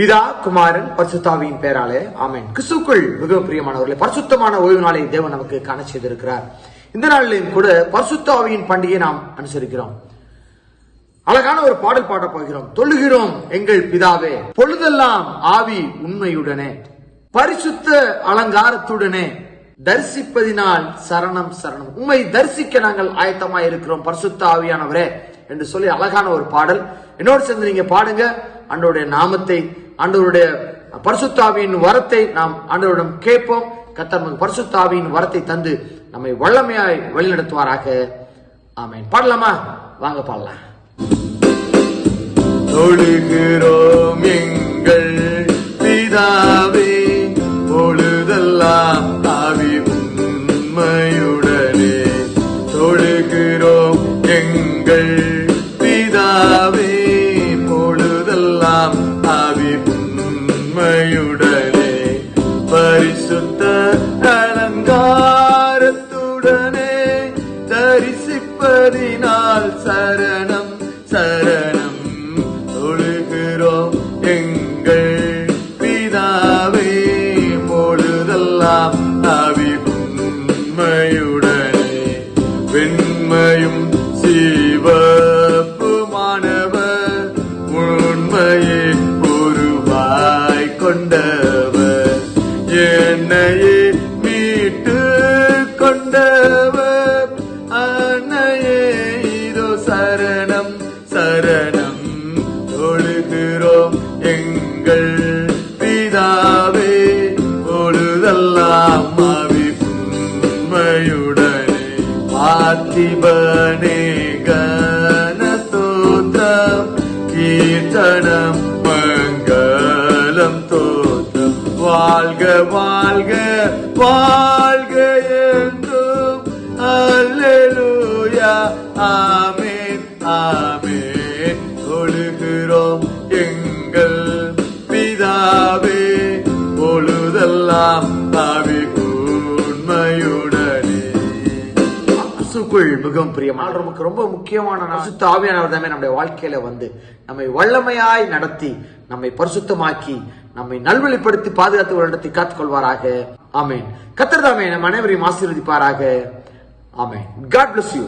பிதா, குமாரன், பரிசுத்தாவியின் பெயராலே ஆமென். கிறிஸ்துவுக்குள் மிகவும் பிரியமானவர்களே, பரிசுத்தமான ஓய்வு நாளை தேவன் நமக்கு காண செய்திருக்கிறார். இந்த நாளிலும் கூட பரிசுத்தாவியின் பண்டிகையை நாம் அனுசரிக்கிறோம். அழகான ஒரு பாடல் பாட போகிறோம். தொழுகிறோம் எங்கள் பிதாவே, பொழுதெல்லாம் ஆவி உண்மையுடனே, பரிசுத்த அலங்காரத்துடனே, தரிசிப்பதினால் சரணம் சரணம். உண்மை தரிசிக்க நாங்கள் ஆயத்தமாய் இருக்கிறோம் பரிசுத்த ஆவியானவரே என்று சொல்லி அழகான ஒரு பாடல். என்னோடு சேர்ந்து நீங்க பாடுங்க. ஆண்டவருடைய நாமத்தை, ஆண்டவருடைய பரிசுத்த ஆவியின் வரத்தை நாம் ஆண்டவரிடம் கேட்போம். கர்த்தர் நமக்கு பரிசுத்த ஆவியின் வரத்தை தந்து நம்மை வல்லமையாய் வழிநடத்துவாராக. ஆமென். பாடலாமா? வாங்க பாடலாம். தொழுகிறோம் எங்கள் பிதாவே, பொழுதெல்லாம் ஆவி உண்மையுடனே. தொழுகிறோம் எங்கள் பிதாவே, பொழுதெல்லாம் ஆவி உண்மையுடனே, பரிசுத்த அலங்காரத்துடனே, தரிசிப்பதினால் சரணம் சரணம். தொழுகிறோம் எங்கள் பிதாவே, பொழுதெல்லாம் ஆவி உண்மையுடனே, வெண்மையும் சிவப்புமானவர், உண்மையை உருவாய் கொண்டவர், என்னையே மீட்டு கொண்டவர், அன்னையே இதோ சரணம் சரணம். தொழுகிறோம் எங்கள் பிதாவே, பொழுதெல்லாம் ஆவி உண்மையுடனே, பார்த்திபனே கனஸ்தோத்திரம், கீர்த்தனம் மங்களம் தோற்றம், வாழ்க வாழ்க வாழ்க என்றும் அல்லேலூயா ஆமென் ஆமென். தொழுகிறோம் எங்கள் பிதாவே, பொழுதெல்லாம் ஆவி உண்மையுடனே. கிறிஸ்துவுக்குள் மிகவும் பிரியமான, நமக்கு ரொம்ப முக்கியமான பரிசுத்த ஆவியானவர் தாமே நம்முடைய வாழ்க்கையில வந்து நம்மை வல்லமையாய் நடத்தி, நம்மை பரிசுத்தமாக்கி, நம்மை நல்வழிப்படுத்தி பாதுகாத்து ஒரு இடத்தை காத்துக் கொள்வாராக. ஆமென். கர்த்தர் தாமே நம் அனைவரையும் ஆசீர்வதிப்பாராக. ஆமென். God bless you.